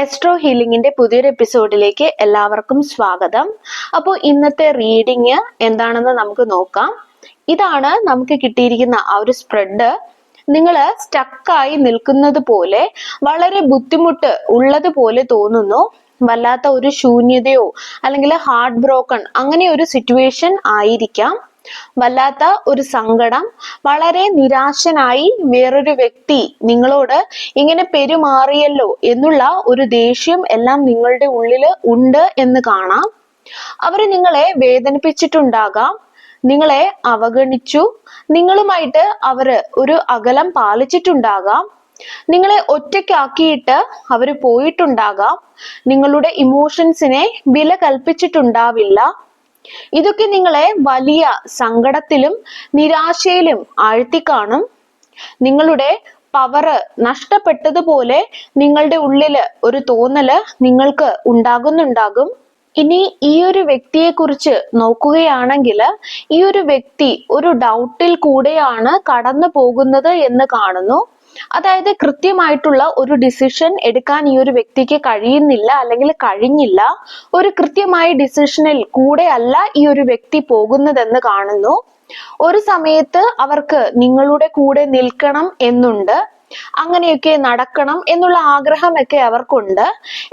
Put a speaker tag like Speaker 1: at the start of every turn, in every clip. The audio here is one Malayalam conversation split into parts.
Speaker 1: ആസ്ട്രോ ഹീലിംഗിന്റെ പുതിയൊരു എപ്പിസോഡിലേക്ക് എല്ലാവർക്കും സ്വാഗതം. അപ്പോൾ ഇന്നത്തെ റീഡിങ് എന്താണെന്ന് നമുക്ക് നോക്കാം. ഇതാണ് നമുക്ക് കിട്ടിയിരിക്കുന്ന ആ ഒരു സ്പ്രെഡ്. നിങ്ങൾ സ്റ്റക്കായി നിൽക്കുന്നത് പോലെ, വളരെ ബുദ്ധിമുട്ട് ഉള്ളത് പോലെ തോന്നുന്നു. വല്ലാത്ത ഒരു ശൂന്യതയോ അല്ലെങ്കിൽ ഹാർട്ട് ബ്രോക്കൺ അങ്ങനെ ഒരു സിറ്റുവേഷൻ ആയിരിക്കാം. വല്ലാത്ത ഒരു സങ്കടം, വളരെ നിരാശനായി വേറൊരു വ്യക്തി നിങ്ങളോട് ഇങ്ങനെ പെരുമാറിയല്ലോ എന്നുള്ള ഒരു ദേഷ്യം എല്ലാം നിങ്ങളുടെ ഉള്ളില് ഉണ്ട് എന്ന് കാണാം. അവര് നിങ്ങളെ വേദനിപ്പിച്ചിട്ടുണ്ടാകാം, നിങ്ങളെ അവഗണിച്ചു, നിങ്ങളുമായിട്ട് അവര് ഒരു അകലം പാലിച്ചിട്ടുണ്ടാകാം, നിങ്ങളെ ഒറ്റയ്ക്കാക്കിയിട്ട് അവര് പോയിട്ടുണ്ടാകാം, നിങ്ങളുടെ ഇമോഷൻസിനെ വില കൽപ്പിച്ചിട്ടുണ്ടാവില്ല. ഇതൊക്കെ നിങ്ങളെ വലിയ സങ്കടത്തിലും നിരാശയിലും ആഴ്ത്തിക്കാണും. നിങ്ങളുടെ പവറ് നഷ്ടപ്പെട്ടതുപോലെ നിങ്ങളുടെ ഉള്ളില് ഒരു തോന്നല് നിങ്ങൾക്ക് ഉണ്ടാകും. ഇനി ഈ ഒരു വ്യക്തിയെ കുറിച്ച് നോക്കുകയാണെങ്കിൽ, ഈ ഒരു വ്യക്തി ഒരു ഡൗട്ടിൽ കൂടെയാണ് കടന്നു പോകുന്നത് എന്ന് കാണുന്നു. അതായത് കൃത്യമായിട്ടുള്ള ഒരു ഡിസിഷൻ എടുക്കാൻ ഈ ഒരു വ്യക്തിക്ക് കഴിയുന്നില്ല, അല്ലെങ്കിൽ കഴിഞ്ഞില്ല. ഒരു കൃത്യമായ ഡിസിഷനിൽ കൂടെ അല്ല ഈ ഒരു വ്യക്തി പോകുന്നതെന്ന് കാണുന്നു. ഒരു സമയത്ത് അവർക്ക് നിങ്ങളുടെ കൂടെ നിൽക്കണം എന്നുണ്ട്, അങ്ങനെയൊക്കെ നടക്കണം എന്നുള്ള ആഗ്രഹമൊക്കെ അവർക്കുണ്ട്.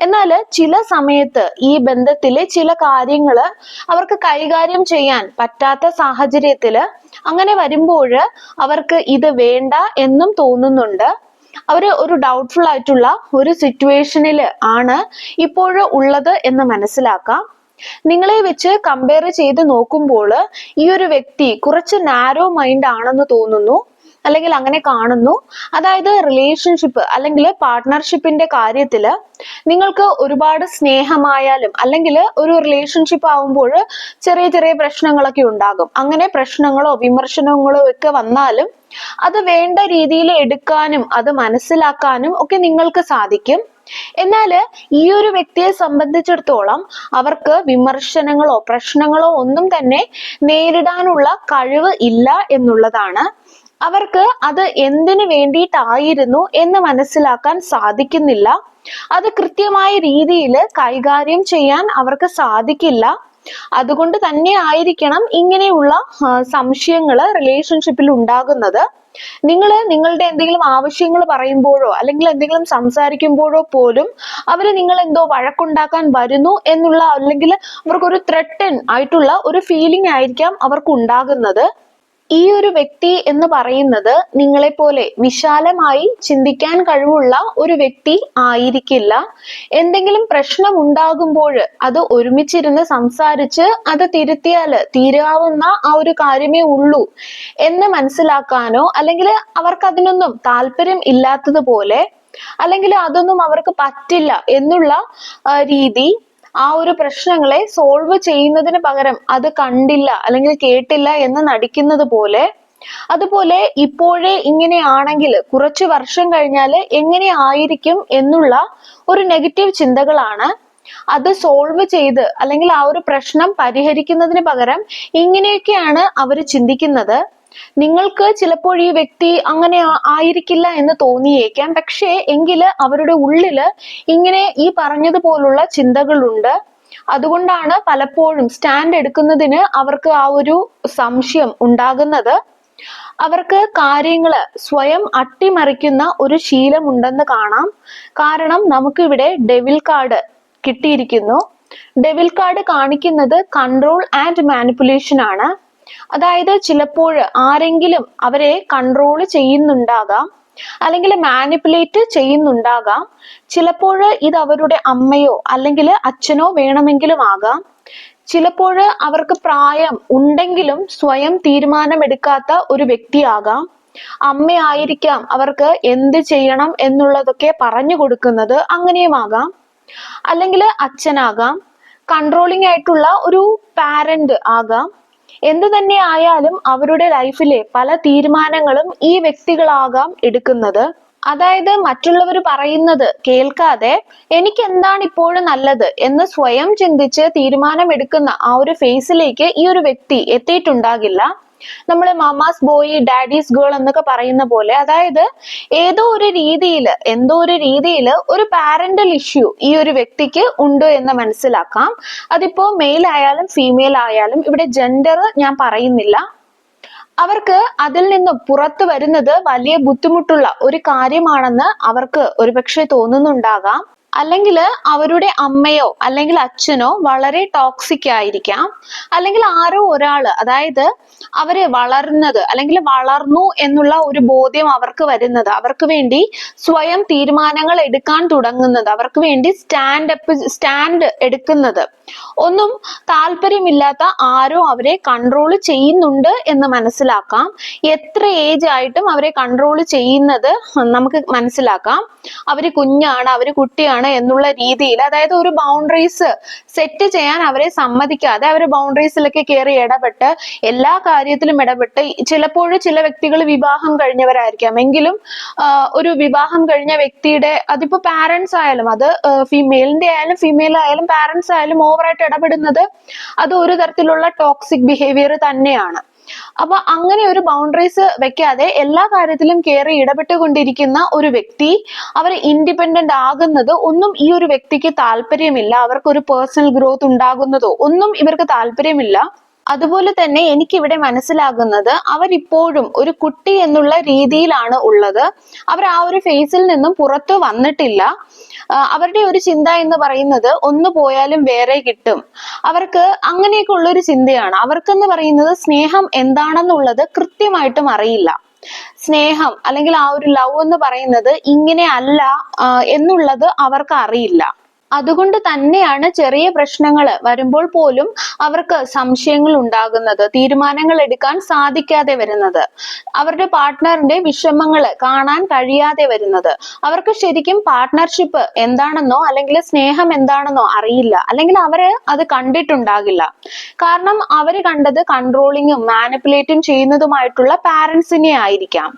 Speaker 1: എന്നാൽ ചില സമയത്ത് ഈ ബന്ധത്തിലെ ചില കാര്യങ്ങള് അവർക്ക് കൈകാര്യം ചെയ്യാൻ പറ്റാത്ത സാഹചര്യത്തില് അങ്ങനെ വരുമ്പോൾ അവർക്ക് ഇത് വേണ്ട എന്നും തോന്നുന്നുണ്ട്. അവര് ഒരു ഡൗട്ട്ഫുൾ ആയിട്ടുള്ള ഒരു സിറ്റുവേഷനിൽ ആണ് ഇപ്പോഴും ഉള്ളത് എന്ന് മനസ്സിലാക്കാം. നിങ്ങളെ വെച്ച് കമ്പയർ ചെയ്ത് നോക്കുമ്പോൾ ഈ ഒരു വ്യക്തി കുറച്ച് നാരോ മൈൻഡ് ആണെന്ന് തോന്നുന്നു, അല്ലെങ്കിൽ അങ്ങനെ കാണുന്നു. അതായത് റിലേഷൻഷിപ്പ് അല്ലെങ്കിൽ പാർട്ട്ണർഷിപ്പിന്റെ കാര്യത്തില് നിങ്ങൾക്ക് ഒരുപാട് സ്നേഹമായാലും, അല്ലെങ്കിൽ ഒരു റിലേഷൻഷിപ്പ് ആവുമ്പോൾ ചെറിയ ചെറിയ പ്രശ്നങ്ങളൊക്കെ ഉണ്ടാകും. അങ്ങനെ പ്രശ്നങ്ങളോ വിമർശനങ്ങളോ ഒക്കെ വന്നാലും അത് വേണ്ട രീതിയിൽ എടുക്കാനും അത് മനസ്സിലാക്കാനും ഒക്കെ നിങ്ങൾക്ക് സാധിക്കും. എന്നാല് ഈ ഒരു വ്യക്തിയെ സംബന്ധിച്ചിടത്തോളം അവർക്ക് വിമർശനങ്ങളോ പ്രശ്നങ്ങളോ ഒന്നും തന്നെ നേരിടാനുള്ള കഴിവ് ഇല്ല എന്നുള്ളതാണ്. അവർക്ക് അത് എന്തിനു വേണ്ടിയിട്ടായിരുന്നു എന്ന് മനസ്സിലാക്കാൻ സാധിക്കുന്നില്ല. അത് കൃത്യമായ രീതിയിൽ കൈകാര്യം ചെയ്യാൻ അവർക്ക് സാധിക്കില്ല. അതുകൊണ്ട് തന്നെ ആയിരിക്കണം ഇങ്ങനെയുള്ള സംശയങ്ങൾ റിലേഷൻഷിപ്പിൽ ഉണ്ടാകുന്നത്. നിങ്ങളുടെ എന്തെങ്കിലും ആവശ്യങ്ങൾ പറയുമ്പോഴോ അല്ലെങ്കിൽ എന്തെങ്കിലും സംസാരിക്കുമ്പോഴോ പോലും അവര് നിങ്ങൾ എന്തോ വഴക്കുണ്ടാക്കാൻ വരുന്നു എന്നുള്ള, അല്ലെങ്കിൽ അവർക്കൊരു ത്രെട്ടൻ ആയിട്ടുള്ള ഒരു ഫീലിംഗ് ആയിരിക്കാം അവർക്ക് ഉണ്ടാകുന്നത്. ഈ ഒരു വ്യക്തി എന്ന് പറയുന്നത് നിങ്ങളെ പോലെ വിശാലമായി ചിന്തിക്കാൻ കഴിവുള്ള ഒരു വ്യക്തി ആയിരിക്കില്ല. എന്തെങ്കിലും പ്രശ്നം ഉണ്ടാകുമ്പോൾ അത് ഒരുമിച്ചിരുന്ന് സംസാരിച്ച് അത് തിരുത്തിയാല് തീരാവുന്ന ആ ഒരു കാര്യമേ ഉള്ളൂ എന്ന് മനസ്സിലാക്കാനോ, അല്ലെങ്കിൽ അവർക്ക് അതിനൊന്നും താല്പര്യം ഇല്ലാത്തതുപോലെ, അല്ലെങ്കിൽ അതൊന്നും അവർക്ക് പറ്റില്ല എന്നുള്ള രീതി ആ ഒരു പ്രശ്നങ്ങളെ സോൾവ് ചെയ്യുന്നതിന് പകരം അത് കണ്ടില്ല അല്ലെങ്കിൽ കേട്ടില്ല എന്ന് നടിക്കുന്നത് പോലെ, അതുപോലെ ഇപ്പോഴേ ഇങ്ങനെയാണെങ്കിൽ കുറച്ച് വർഷം കഴിഞ്ഞാല് എങ്ങനെ ആയിരിക്കും എന്നുള്ള ഒരു നെഗറ്റീവ് ചിന്തകളാണ്. അത് സോൾവ് ചെയ്ത് അല്ലെങ്കിൽ ആ ഒരു പ്രശ്നം പരിഹരിക്കുന്നതിന് പകരം ഇങ്ങനെയൊക്കെയാണ് അവർ ചിന്തിക്കുന്നത്. നിങ്ങൾക്ക് ചിലപ്പോൾ ഈ വ്യക്തി അങ്ങനെ ആയിരിക്കില്ല എന്ന് തോന്നിയേക്കാം, പക്ഷേ എങ്കില് അവരുടെ ഉള്ളില് ഇങ്ങനെ ഈ പറഞ്ഞതുപോലുള്ള ചിന്തകളുണ്ട്. അതുകൊണ്ടാണ് പലപ്പോഴും സ്റ്റാൻഡ് എടുക്കുന്നതിന് അവർക്ക് ആ ഒരു സംശയം ഉണ്ടാകുന്നത്. അവർക്ക് കാര്യങ്ങള് സ്വയം അട്ടിമറിക്കുന്ന ഒരു ശീലമുണ്ടെന്ന് കാണാം. കാരണം നമുക്ക് ഇവിടെ ഡെവിൽ കാർഡ് കിട്ടിയിരിക്കുന്നു. ഡെവിൽ കാർഡ് കാണിക്കുന്നത് കൺട്രോൾ ആൻഡ് മാനിപ്പുലേഷൻ ആണ്. അതായത് ചിലപ്പോൾ ആരെങ്കിലും അവരെ കൺട്രോൾ ചെയ്യുന്നുണ്ടാകാം, അല്ലെങ്കിൽ മാനിപ്പുലേറ്റ് ചെയ്യുന്നുണ്ടാകാം. ചിലപ്പോൾ ഇത് അവരുടെ അമ്മയോ അല്ലെങ്കിൽ അച്ഛനോ വേണമെങ്കിലും ആകാം. ചിലപ്പോൾ അവർക്ക് പ്രായം ഉണ്ടെങ്കിലും സ്വയം തീരുമാനമെടുക്കാത്ത ഒരു വ്യക്തിയാകാം. അമ്മയായിരിക്കാം അവർക്ക് എന്ത് ചെയ്യണം എന്നുള്ളതൊക്കെ പറഞ്ഞു കൊടുക്കുന്നത്, അങ്ങനെയുമാകാം. അല്ലെങ്കിൽ അച്ഛനാകാം, കൺട്രോളിംഗ് ആയിട്ടുള്ള ഒരു പാരന്റ് ആകാം. എന്തു തന്നെ ആയാലും അവരുടെ ലൈഫിലെ പല തീരുമാനങ്ങളും ഈ വ്യക്തികളാകാം എടുക്കുന്നത്. അതായത് മറ്റുള്ളവർ പറയുന്നത് കേൾക്കാതെ എനിക്ക് എന്താണ് ഇപ്പോഴും നല്ലത് എന്ന് സ്വയം ചിന്തിച്ച് തീരുമാനം എടുക്കുന്ന ആ ഒരു ഫേസിലേക്ക് ഈ ഒരു വ്യക്തി എത്തിയിട്ടുണ്ടാകില്ല. നമ്മൾ മാമാസ് ബോയ് ഡാഡീസ് ഗേൾ എന്നൊക്കെ പറയുന്ന പോലെ, അതായത് എന്തോ ഒരു രീതിയിൽ ഒരു പാരന്റൽ ഇഷ്യൂ ഈ ഒരു വ്യക്തിക്ക് ഉണ്ട് എന്ന് മനസ്സിലാക്കാം. അതിപ്പോ മെയിൽ ആയാലും ഫീമെയിൽ ആയാലും ഇവിടെ ജെൻഡർ ഞാൻ പറയുന്നില്ല. അവർക്ക് അതിൽ നിന്ന് പുറത്തു വരുന്നത് വലിയ ബുദ്ധിമുട്ടുള്ള ഒരു കാര്യമാണെന്ന് അവർക്ക് ഒരുപക്ഷെ തോന്നുന്നുണ്ടാകാം. അല്ലെങ്കിൽ അവരുടെ അമ്മയോ അല്ലെങ്കിൽ അച്ഛനോ വളരെ ടോക്സിക് ആയിരിക്കാം. അല്ലെങ്കിൽ ആരോ ഒരാള്, അതായത് അവര് വളർന്നത് അല്ലെങ്കിൽ വളർന്നു എന്നുള്ള ഒരു ബോധ്യം അവർക്ക് വരുന്നത്, അവർക്ക് വേണ്ടി സ്വയം തീരുമാനങ്ങൾ എടുക്കാൻ തുടങ്ങുന്നത്, അവർക്ക് വേണ്ടി സ്റ്റാൻഡ് എടുക്കുന്നത് ഒന്നും താല്പര്യമില്ലാത്ത ആരോ അവരെ കൺട്രോൾ ചെയ്യുന്നുണ്ട് എന്ന് മനസ്സിലാക്കാം. എത്ര ഏജ് ആയിട്ടും അവരെ കൺട്രോൾ ചെയ്യുന്നത് നമുക്ക് മനസ്സിലാക്കാം. അവര് കുഞ്ഞാണ്, അവര് കുട്ടിയാണ് എന്നുള്ള രീതിയിൽ, അതായത് ഒരു ബൗണ്ടറീസ് സെറ്റ് ചെയ്യാൻ അവരെ സമ്മതിക്കാതെ അവര് ബൗണ്ടറീസിലൊക്കെ കയറി ഇടപെട്ട് എല്ലാ കാര്യത്തിലും ഇടപെട്ട്, ചിലപ്പോൾ ചില വ്യക്തികൾ വിവാഹം കഴിഞ്ഞവരായിരിക്കാം, എങ്കിലും ഒരു വിവാഹം കഴിഞ്ഞ വ്യക്തിയുടെ, അതിപ്പോ പാരന്റ്സ് ആയാലും, അത് മെയിലിന്റെ ആയാലും ഫീമെയിൽ ആയാലും പാരന്റ്സ് ആയാലും ഓവറായിട്ട് ഇടപെടുന്നത് അത് ഒരു തരത്തിലുള്ള ടോക്സിക് ബിഹേവിയർ തന്നെയാണ്. അപ്പൊ അങ്ങനെ ഒരു ബൗണ്ടറീസ് വെക്കാതെ എല്ലാ കാര്യത്തിലും കയറി ഇടപെട്ടുകൊണ്ടിരിക്കുന്ന ഒരു വ്യക്തി, അവർ ഇൻഡിപെൻഡന്റ് ആകുന്നത് ഒന്നും ഈ ഒരു വ്യക്തിക്ക് താല്പര്യമില്ല. അവർക്കൊരു പേഴ്സണൽ ഗ്രോത്ത് ഉണ്ടാകുന്നതോ ഒന്നും ഇവർക്ക് താല്പര്യമില്ല. അതുപോലെ തന്നെ എനിക്കിവിടെ മനസ്സിലാകുന്നത് അവരിപ്പോഴും ഒരു കുട്ടി എന്നുള്ള രീതിയിലാണ് ഉള്ളത്. അവർ ആ ഒരു ഫേസിൽ നിന്നും പുറത്തു വന്നിട്ടില്ല. അവരുടെ ഒരു ചിന്ത എന്ന് പറയുന്നത് ഒന്ന് പോയാലും വേറെ കിട്ടും. അവർക്ക് അങ്ങനെയൊക്കെ ഉള്ളൊരു ചിന്തയാണ്. അവർക്കെന്ന് പറയുന്നത് സ്നേഹം എന്താണെന്നുള്ളത് കൃത്യമായിട്ടും അറിയില്ല. സ്നേഹം അല്ലെങ്കിൽ ആ ഒരു ലവ് എന്ന് പറയുന്നത് ഇങ്ങനെ അല്ല എന്നുള്ളത് അവർക്ക് അറിയില്ല. അതുകൊണ്ട് തന്നെയാണ് ചെറിയ പ്രശ്നങ്ങൾ വരുമ്പോൾ പോലും അവർക്ക് സംശയങ്ങൾ ഉണ്ടാകുന്നത്, തീരുമാനങ്ങൾ എടുക്കാൻ സാധിക്കാതെ വരുന്നത്, അവരുടെ പാർട്ട്ണറിന്റെ വിഷമങ്ങൾ കാണാൻ കഴിയാതെ വരുന്നത്. അവർക്ക് ശരിക്കും പാർട്ട്ണർഷിപ്പ് എന്താണെന്നോ അല്ലെങ്കിൽ സ്നേഹം എന്താണെന്നോ അറിയില്ല, അല്ലെങ്കിൽ അവര് അത് കണ്ടിട്ടുണ്ടാകില്ല. കാരണം അവര് കണ്ടത് കൺട്രോളിങ്ങും മാനിപ്പുലേറ്റും ചെയ്യുന്നതുമായിട്ടുള്ള പാരന്റ്സിനെ ആയിരിക്കാം.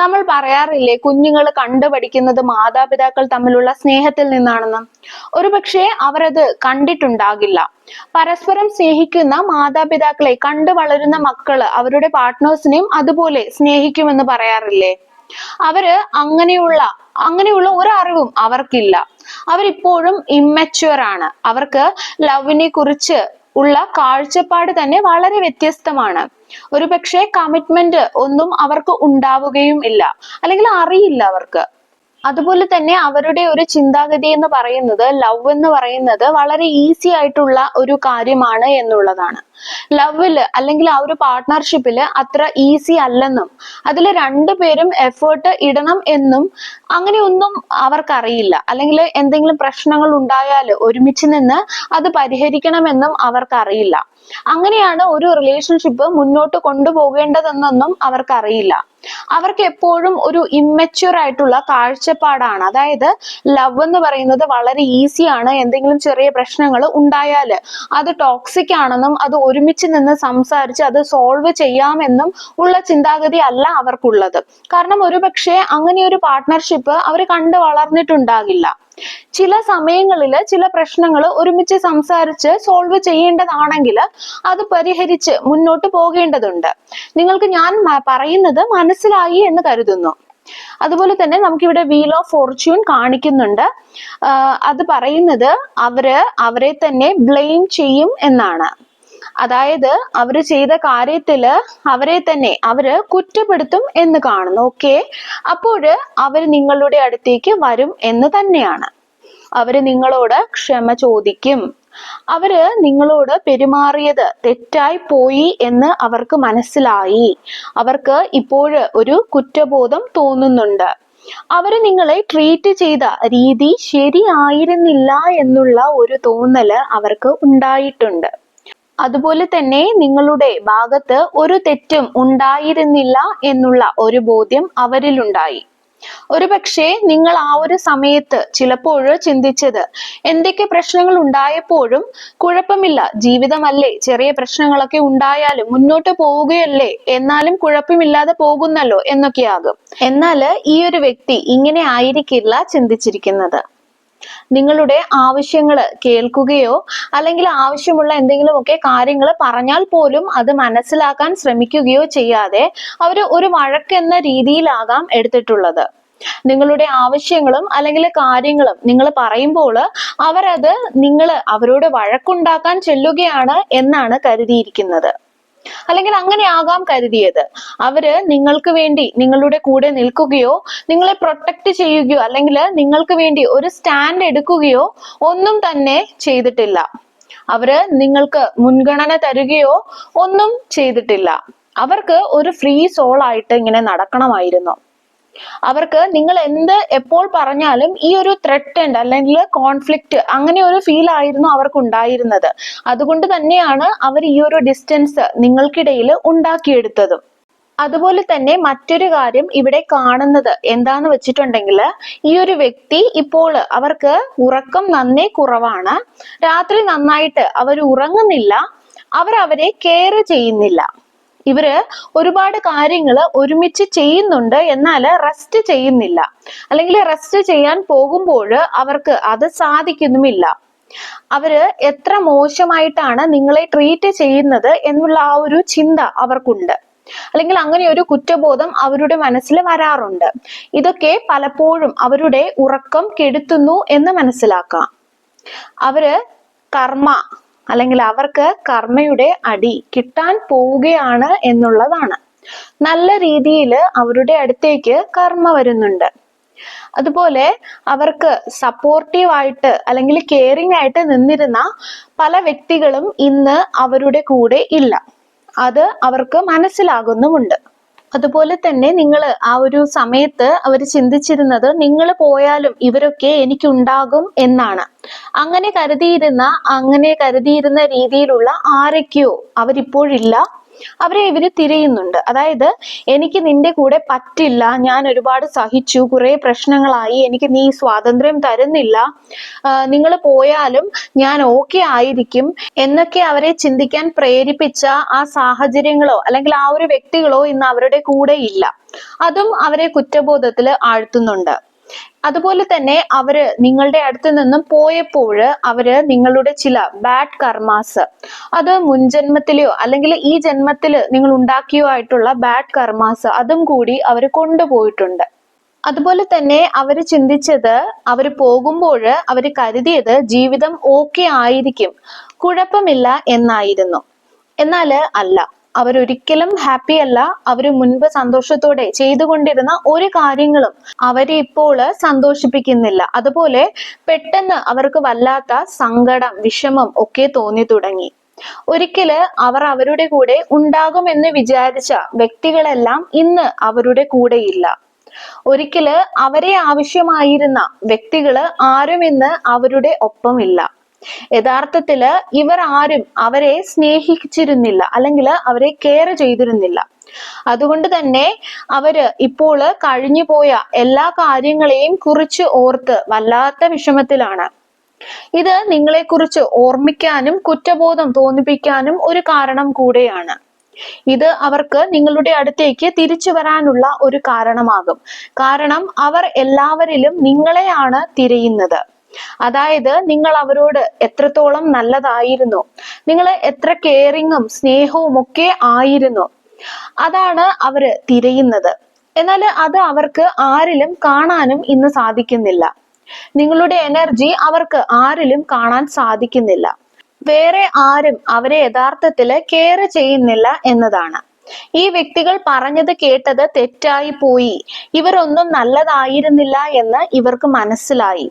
Speaker 1: നമ്മൾ പറയാറില്ലേ, കുഞ്ഞുങ്ങൾ കണ്ടുപഠിക്കുന്നത് മാതാപിതാക്കൾ തമ്മിലുള്ള സ്നേഹത്തിൽ നിന്നാണെന്ന്. ഒരുപക്ഷെ അവരത് കണ്ടിട്ടുണ്ടാകില്ല. പരസ്പരം സ്നേഹിക്കുന്ന മാതാപിതാക്കളെ കണ്ടു വളരുന്ന മക്കള് അവരുടെ പാർട്ട്നേഴ്സിനെയും അതുപോലെ സ്നേഹിക്കുമെന്ന് പറയാറില്ലേ. അവര് അങ്ങനെയുള്ള ഒരു അറിവും അവർക്കില്ല. അവരിപ്പോഴും ഇമ്മച്വർ ആണ്. അവർക്ക് ലവിനെ കുറിച്ച് ഉള്ള കാഴ്ചപ്പാട് തന്നെ വളരെ വ്യത്യസ്തമാണ്. ഒരുപക്ഷെ കമ്മിറ്റ്മെന്റ് ഒന്നും അവർക്ക് ഉണ്ടാവുകയും ഇല്ല, അല്ലെങ്കിൽ അറിയില്ല അവർക്ക്. അതുപോലെ തന്നെ അവരുടെ ഒരു ചിന്താഗതി എന്ന് പറയുന്നത് ലവ് എന്ന് പറയുന്നത് വളരെ ഈസി ആയിട്ടുള്ള ഒരു കാര്യമാണ് എന്നുള്ളതാണ്. ലവില് അല്ലെങ്കിൽ ആ ഒരു പാർട്ട്ണർഷിപ്പില് അത്ര ഈസി അല്ലെന്നും അതിൽ രണ്ടുപേരും എഫേർട്ട് ഇടണം എന്നും അങ്ങനെയൊന്നും അവർക്കറിയില്ല. അല്ലെങ്കിൽ എന്തെങ്കിലും പ്രശ്നങ്ങൾ ഉണ്ടായാൽ ഒരുമിച്ച് നിന്ന് അത് പരിഹരിക്കണമെന്നും അവർക്കറിയില്ല. അങ്ങനെയാണ് ഒരു റിലേഷൻഷിപ്പ് മുന്നോട്ട് കൊണ്ടുപോകേണ്ടതെന്നൊന്നും അവർക്കറിയില്ല. അവർക്ക് എപ്പോഴും ഒരു ഇമ്മച്വർ ആയിട്ടുള്ള കാഴ്ചപ്പാടാണ്. അതായത് ലവ് എന്ന് പറയുന്നത് വളരെ ഈസിയാണ്, എന്തെങ്കിലും ചെറിയ പ്രശ്നങ്ങൾ ഉണ്ടായാൽ അത് ടോക്സിക് ആണെന്നും അത് ഒരുമിച്ച് നിന്ന് സംസാരിച്ച് അത് സോൾവ് ചെയ്യാമെന്നും ഉള്ള ചിന്താഗതി അല്ല അവർക്കുള്ളത്. കാരണം ഒരുപക്ഷെ അങ്ങനെ ഒരു പാർട്ട്ണർഷിപ്പ് അവർ കണ്ടു വളർന്നിട്ടുണ്ടാകില്ല. ചില സമയങ്ങളിൽ ചില പ്രശ്നങ്ങൾ ഒരുമിച്ച് സംസാരിച്ച് സോൾവ് ചെയ്യേണ്ടതാണെങ്കിൽ അത് പരിഹരിച്ച് മുന്നോട്ട് പോകേണ്ടതുണ്ട്. നിങ്ങൾക്ക് ഞാൻ പറയുന്നത് മനസ്സിലായി എന്ന് കരുതുന്നു. അതുപോലെ തന്നെ നമുക്കിവിടെ വീൽ ഓഫ് ഫോർച്യൂൺ കാണിക്കുന്നുണ്ട്. അത് പറയുന്നത് അവരെ തന്നെ ബ്ലെയിം ചെയ്യും എന്നാണ്. അതായത് അവര് ചെയ്ത കാര്യത്തില് അവര് കുറ്റപ്പെടുത്തും എന്ന് കാണുന്നു. ഓക്കെ, അപ്പോഴ് അവര് നിങ്ങളുടെ അടുത്തേക്ക് വരും എന്ന് തന്നെയാണ്. അവര് നിങ്ങളോട് ക്ഷമ ചോദിക്കും. അവര് നിങ്ങളോട് പെരുമാറിയത് തെറ്റായി പോയി എന്ന് അവർക്ക് മനസ്സിലായി. അവർക്ക് ഇപ്പോഴ് ഒരു കുറ്റബോധം തോന്നുന്നുണ്ട്. അവര് നിങ്ങളെ ട്രീറ്റ് ചെയ്ത രീതി ശരിയായിരുന്നില്ല എന്നുള്ള ഒരു തോന്നല് അവർക്ക് ഉണ്ടായിട്ടുണ്ട്. അതുപോലെ തന്നെ നിങ്ങളുടെ ഭാഗത്ത് ഒരു തെറ്റും ഉണ്ടായിരുന്നില്ല എന്നുള്ള ഒരു ബോധ്യം അവരിലുണ്ടായി. ഒരുപക്ഷെ നിങ്ങൾ ആ ഒരു സമയത്ത് ചിലപ്പോൾ ചിന്തിച്ചത്, എന്തൊക്കെ പ്രശ്നങ്ങൾ ഉണ്ടായപ്പോഴും കുഴപ്പമില്ല, ജീവിതമല്ലേ, ചെറിയ പ്രശ്നങ്ങളൊക്കെ ഉണ്ടായാലും മുന്നോട്ട് പോവുകയല്ലേ, എന്നാലും കുഴപ്പമില്ലാതെ പോകുന്നല്ലോ എന്നൊക്കെയാകും. എന്നാൽ ഈ ഒരു വ്യക്തി ഇങ്ങനെ ആയിരിക്കില്ല ചിന്തിച്ചിരിക്കുന്നത്. നിങ്ങളുടെ ആവശ്യങ്ങൾ കേൾക്കുകയോ അല്ലെങ്കിൽ ആവശ്യമുള്ള എന്തെങ്കിലുമൊക്കെ കാര്യങ്ങൾ പറഞ്ഞാൽ പോലും അത് മനസ്സിലാക്കാൻ ശ്രമിക്കുകയോ ചെയ്യാതെ അവർ ഒരു വഴക്കെന്ന രീതിയിലാകാം എടുത്തിട്ടുള്ളത്. നിങ്ങളുടെ ആവശ്യങ്ങളും അല്ലെങ്കിൽ കാര്യങ്ങളും നിങ്ങൾ പറയുമ്പോൾ അവരത് നിങ്ങൾ അവരോട് വഴക്കുണ്ടാക്കാൻ ചെല്ലുകയാണ് എന്നാണ് കരുതിയിരിക്കുന്നത്. അല്ലെങ്കിൽ അങ്ങനെ ആകാം കരുതിയത്. അവര് നിങ്ങൾക്ക് വേണ്ടി നിങ്ങളുടെ കൂടെ നിൽക്കുകയോ നിങ്ങളെ പ്രൊട്ടക്ട് ചെയ്യുകയോ അല്ലെങ്കിൽ നിങ്ങൾക്ക് വേണ്ടി ഒരു സ്റ്റാൻഡ് എടുക്കുകയോ ഒന്നും തന്നെ ചെയ്തിട്ടില്ല. അവര് നിങ്ങൾക്ക് മുൻഗണന തരുകയോ ഒന്നും ചെയ്തിട്ടില്ല. അവർക്ക് ഒരു ഫ്രീ സോൾ ആയിട്ട് ഇങ്ങനെ നടക്കണമായിരുന്നു. അവർക്ക് നിങ്ങൾ എന്ത് എപ്പോൾ പറഞ്ഞാലും ഈ ഒരു ത്രെറ്റൻഡ് അല്ലെങ്കിൽ കോൺഫ്ലിക്റ്റ് അങ്ങനെ ഒരു ഫീൽ ആയിരുന്നു അവർക്ക് ഉണ്ടായിരുന്നത്. അതുകൊണ്ട് തന്നെയാണ് അവർ ഈ ഒരു ഡിസ്റ്റൻസ് നിങ്ങൾക്കിടയിൽ ഉണ്ടാക്കിയെടുത്തതും. അതുപോലെ തന്നെ മറ്റൊരു കാര്യം ഇവിടെ കാണുന്നത് എന്താന്ന് വെച്ചിട്ടുണ്ടെങ്കിൽ, ഈ ഒരു വ്യക്തി ഇപ്പോൾ അവർക്ക് ഉറക്കം നന്നേ കുറവാണ്. രാത്രി നന്നായിട്ട് അവർ ഉറങ്ങുന്നില്ല. അവരെ കെയർ ചെയ്യുന്നില്ല. ഇവര് ഒരുപാട് കാര്യങ്ങൾ ഒരുമിച്ച് ചെയ്യുന്നുണ്ട്, എന്നാൽ റെസ്റ്റ് ചെയ്യുന്നില്ല. അല്ലെങ്കിൽ റെസ്റ്റ് ചെയ്യാൻ പോകുമ്പോൾ അവർക്ക് അത് സാധിക്കുന്നുമില്ല. അവര് എത്ര മോശമായിട്ടാണ് നിങ്ങളെ ട്രീറ്റ് ചെയ്യുന്നത് എന്നുള്ള ആ ഒരു ചിന്ത അവർക്കുണ്ട്. അല്ലെങ്കിൽ അങ്ങനെ ഒരു കുറ്റബോധം അവരുടെ മനസ്സിൽ വരാറുണ്ട്. ഇതൊക്കെ പലപ്പോഴും അവരുടെ ഉറക്കം കെടുത്തുന്നു എന്ന് മനസ്സിലാക്കാം. അവര് കർമ്മ അല്ലെങ്കിൽ അവർക്ക് കർമ്മയുടെ അടി കിട്ടാൻ പോവുകയാണ് എന്നുള്ളതാണ്. നല്ല രീതിയിൽ അവരുടെ അടുത്തേക്ക് കർമ്മ വരുന്നുണ്ട്. അതുപോലെ അവർക്ക് സപ്പോർട്ടീവ് ആയിട്ട് അല്ലെങ്കിൽ കെയറിങ് ആയിട്ട് നിന്നിരുന്ന പല വ്യക്തികളും ഇന്ന് അവരുടെ കൂടെ ഇല്ല. അത് അവർക്ക് മനസ്സിലാകുന്നുമുണ്ട്. അതുപോലെ തന്നെ നിങ്ങൾ ആ ഒരു സമയത്ത് അവർ ചിന്തിച്ചിരുന്നത് നിങ്ങൾ പോയാലും ഇവരൊക്കെ എനിക്കുണ്ടാകും എന്നാണ്. അങ്ങനെ കരുതിയിരുന്ന രീതിയിലുള്ള ആരൊക്കെയോ അവരിപ്പോഴില്ല. അവരെ ഇവര് തിരയുന്നുണ്ട്. അതായത് എനിക്ക് നിന്റെ കൂടെ പറ്റില്ല, ഞാൻ ഒരുപാട് സഹിച്ചു, കുറെ പ്രശ്നങ്ങളായി, എനിക്ക് നീ സ്വാതന്ത്ര്യം തരുന്നില്ല, നിങ്ങൾ പോയാലും ഞാൻ ഓക്കെ ആയിരിക്കും എന്നൊക്കെ അവരെ ചിന്തിക്കാൻ പ്രേരിപ്പിച്ച ആ സാഹചര്യങ്ങളോ അല്ലെങ്കിൽ ആ ഒരു വ്യക്തികളോ ഇന്ന് അവരുടെ കൂടെ ഇല്ല. അതും അവരെ കുറ്റബോധത്തിൽ ആഴ്ത്തുന്നുണ്ട്. അതുപോലെ തന്നെ അവര് നിങ്ങളുടെ അടുത്ത് നിന്നും പോയപ്പോൾ അവര് നിങ്ങളുടെ ചില ബാഡ് കർമാസ്, അത് മുൻജന്മത്തിലെയോ അല്ലെങ്കിൽ ഈ ജന്മത്തിൽ നിങ്ങൾ ഉണ്ടാക്കിയോ ആയിട്ടുള്ള ബാഡ് കർമാസ്, അതും കൂടി അവർ കൊണ്ടുപോയിട്ടുണ്ട്. അതുപോലെ തന്നെ അവര് ചിന്തിച്ചത്, അവര് പോകുമ്പോൾ അവര് കരുതിയത് ജീവിതം ഓക്കെ ആയിരിക്കും, കുഴപ്പമില്ല എന്നായിരുന്നു. എന്നാല് അല്ല, അവരൊരിക്കലും ഹാപ്പി അല്ല. അവര് മുൻപ് സന്തോഷത്തോടെ ചെയ്തുകൊണ്ടിരുന്ന ഒരു കാര്യങ്ങളും അവരെ ഇപ്പോൾ സന്തോഷിപ്പിക്കുന്നില്ല. അതുപോലെ പെട്ടെന്ന് അവർക്ക് വല്ലാത്ത സങ്കടം, വിഷമം ഒക്കെ തോന്നി തുടങ്ങി. ഒരിക്കല് അവർ അവരുടെ കൂടെ ഉണ്ടാകുമെന്ന് വിചാരിച്ച വ്യക്തികളെല്ലാം ഇന്ന് അവരുടെ കൂടെ ഇല്ല. ഒരിക്കല് അവരെ ആവശ്യമായിരുന്ന വ്യക്തികള് ആരും ഇന്ന് അവരുടെ ഒപ്പമില്ല. യഥാർത്ഥത്തില് ഇവർ ആരും അവരെ സ്നേഹിച്ചിരുന്നില്ല അല്ലെങ്കിൽ അവരെ കെയർ ചെയ്തിരുന്നില്ല. അതുകൊണ്ട് തന്നെ അവര് ഇപ്പോൾ കഴിഞ്ഞുപോയ എല്ലാ കാര്യങ്ങളെയും കുറിച്ച് ഓർത്ത് വല്ലാത്ത വിഷമത്തിലാണ്. ഇത് നിങ്ങളെക്കുറിച്ച് ഓർമ്മിക്കാനും കുറ്റബോധം തോന്നിപ്പിക്കാനും ഒരു കാരണം കൂടെയാണ്. ഇത് അവർക്ക് നിങ്ങളുടെ അടുത്തേക്ക് തിരിച്ചു വരാനുള്ള ഒരു കാരണമാകും. കാരണം അവർ എല്ലാവരിലും നിങ്ങളെയാണ് തിരയുന്നത്. അതായത് നിങ്ങൾ അവരോട് എത്രത്തോളം നല്ലതായിരുന്നു, നിങ്ങൾ എത്ര കെയറിങ്ങും സ്നേഹവും ഒക്കെ ആയിരുന്നു, അതാണ് അവര് തിരയുന്നത്. എന്നാൽ അത് അവർക്ക് ആരിലും കാണാനും ഇന്ന് സാധിക്കുന്നില്ല. നിങ്ങളുടെ എനർജി അവർക്ക് ആരിലും കാണാൻ സാധിക്കുന്നില്ല. വേറെ ആരും അവരെ യഥാർത്ഥത്തില് കെയർ ചെയ്യുന്നില്ല എന്നതാണ്. ഈ വ്യക്തികൾ പറഞ്ഞത് കേട്ടത് തെറ്റായി പോയി, ഇവരൊന്നും നല്ലതായിരുന്നില്ല എന്ന് ഇവർക്ക് മനസ്സിലായി.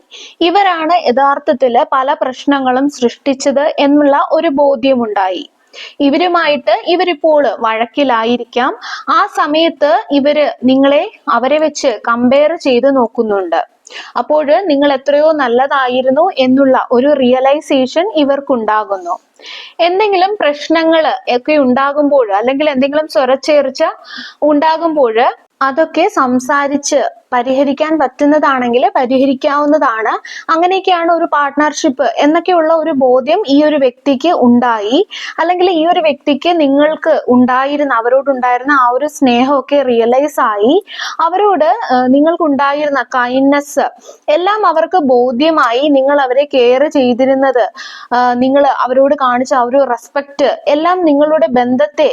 Speaker 1: ഇവരാണ് യഥാർത്ഥത്തില് പല പ്രശ്നങ്ങളും സൃഷ്ടിച്ചത് എന്നുള്ള ഒരു ബോധ്യമുണ്ടായി. ഇവരുമായിട്ട് ഇവരിപ്പോൾ വഴക്കിലായിരിക്കാം. ആ സമയത്ത് ഇവര് അവരെ വെച്ച് കമ്പയർ ചെയ്ത് നോക്കുന്നുണ്ട്. അപ്പോൾ നിങ്ങൾ എത്രയോ നല്ലതായിരുന്നു എന്നുള്ള ഒരു റിയലൈസേഷൻ ഇവർക്കുണ്ടാകുന്നു. എന്തെങ്കിലും പ്രശ്നങ്ങൾ ഒക്കെ ഉണ്ടാകുമ്പോൾ അല്ലെങ്കിൽ എന്തെങ്കിലും സ്വരച്ചേർച്ച ഉണ്ടാകുമ്പോൾ അതൊക്കെ സംസാരിച്ച് പരിഹരിക്കാൻ പറ്റുന്നതാണെങ്കിൽ പരിഹരിക്കാവുന്നതാണ്. അങ്ങനെയൊക്കെയാണ് ഒരു പാർട്ട്ണർഷിപ്പ് എന്നൊക്കെയുള്ള ഒരു ബോധ്യം ഈ ഒരു വ്യക്തിക്ക് ഉണ്ടായി. അല്ലെങ്കിൽ ഈ ഒരു വ്യക്തിക്ക് നിങ്ങൾക്ക് അവരോടുണ്ടായിരുന്ന ആ ഒരു സ്നേഹമൊക്കെ റിയലൈസ് ആയി. അവരോട് നിങ്ങൾക്കുണ്ടായിരുന്ന കൈൻഡ്നെസ് എല്ലാം അവർക്ക് ബോധ്യമായി. നിങ്ങൾ അവരെ കെയർ ചെയ്തിരുന്നത്, നിങ്ങൾ അവരോട് കാണിച്ച ആ ഒരു റെസ്പെക്ട് എല്ലാം നിങ്ങളുടെ ബന്ധത്തെ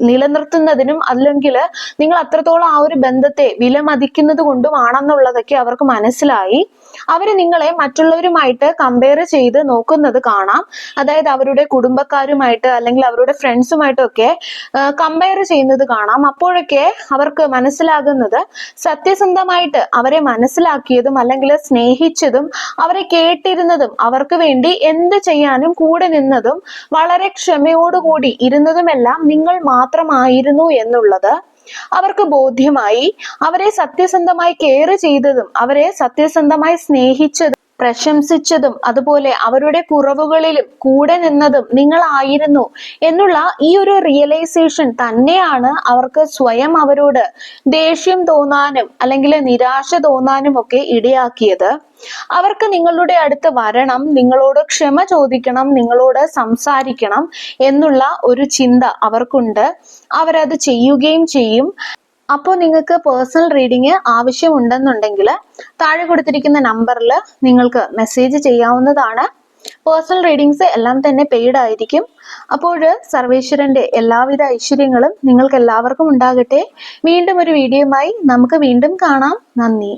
Speaker 1: നിലനിർത്തുന്നതിനും അല്ലെങ്കിൽ നിങ്ങൾ അത്രത്തോളം ആ ഒരു ബന്ധത്തെ വിലമതിക്കുന്നത് കൊണ്ടുമാണെന്നുള്ളതൊക്കെ അവർക്ക് മനസ്സിലായി. അവര് നിങ്ങളെ മറ്റുള്ളവരുമായിട്ട് കമ്പയർ ചെയ്ത് നോക്കുന്നത് കാണാം. അതായത് അവരുടെ കുടുംബക്കാരുമായിട്ട് അല്ലെങ്കിൽ അവരുടെ ഫ്രണ്ട്സുമായിട്ടൊക്കെ കമ്പയർ ചെയ്യുന്നത് കാണാം. അപ്പോഴൊക്കെ അവർക്ക് മനസ്സിലാകുന്നത് സത്യസന്ധമായിട്ട് അവരെ മനസ്സിലാക്കിയതും അല്ലെങ്കിൽ സ്നേഹിച്ചതും അവരെ കേട്ടിരുന്നതും അവർക്ക് വേണ്ടി എന്ത് ചെയ്യാനും കൂടെ നിന്നതും വളരെ ക്ഷമയോടുകൂടി ഇരുന്നതുമെല്ലാം നിങ്ങൾ മാത്രമായിരുന്നു എന്നുള്ളത് അവർക്ക് ബോധ്യമായി. അവരെ സത്യസന്ധമായി കെയർ ചെയ്തതും അവരെ സത്യസന്ധമായി സ്നേഹിച്ചതും പ്രശംസിച്ചതും അതുപോലെ അവരുടെ കുറവുകളിലും കൂടെ നിന്നതും നിങ്ങളായിരുന്നു എന്നുള്ള ഈ ഒരു റിയലൈസേഷൻ തന്നെയാണ് അവർക്ക് സ്വയം അവരോട് ദേഷ്യം തോന്നാനും അല്ലെങ്കിൽ നിരാശ തോന്നാനും ഒക്കെ ഇടയാക്കിയത്. അവർക്ക് നിങ്ങളുടെ അടുത്ത് വരണം, നിങ്ങളോട് ക്ഷമ ചോദിക്കണം, നിങ്ങളോട് സംസാരിക്കണം എന്നുള്ള ഒരു ചിന്ത അവർക്കുണ്ട്. അവരത് ചെയ്യുകയും ചെയ്യും. അപ്പോൾ നിങ്ങൾക്ക് പേഴ്സണൽ റീഡിങ് ആവശ്യമുണ്ടെന്നുണ്ടെങ്കിൽ താഴെ കൊടുത്തിരിക്കുന്ന നമ്പറിൽ നിങ്ങൾക്ക് മെസ്സേജ് ചെയ്യാവുന്നതാണ്. പേഴ്സണൽ റീഡിങ്സ് എല്ലാം തന്നെ പെയ്ഡ് ആയിരിക്കും. അപ്പോൾ സർവേശ്വരന്റെ എല്ലാവിധ ഐശ്വര്യങ്ങളും നിങ്ങൾക്ക് എല്ലാവർക്കും ഉണ്ടാകട്ടെ. വീണ്ടും ഒരു വീഡിയോയുമായി നമുക്ക് വീണ്ടും കാണാം. നന്ദി.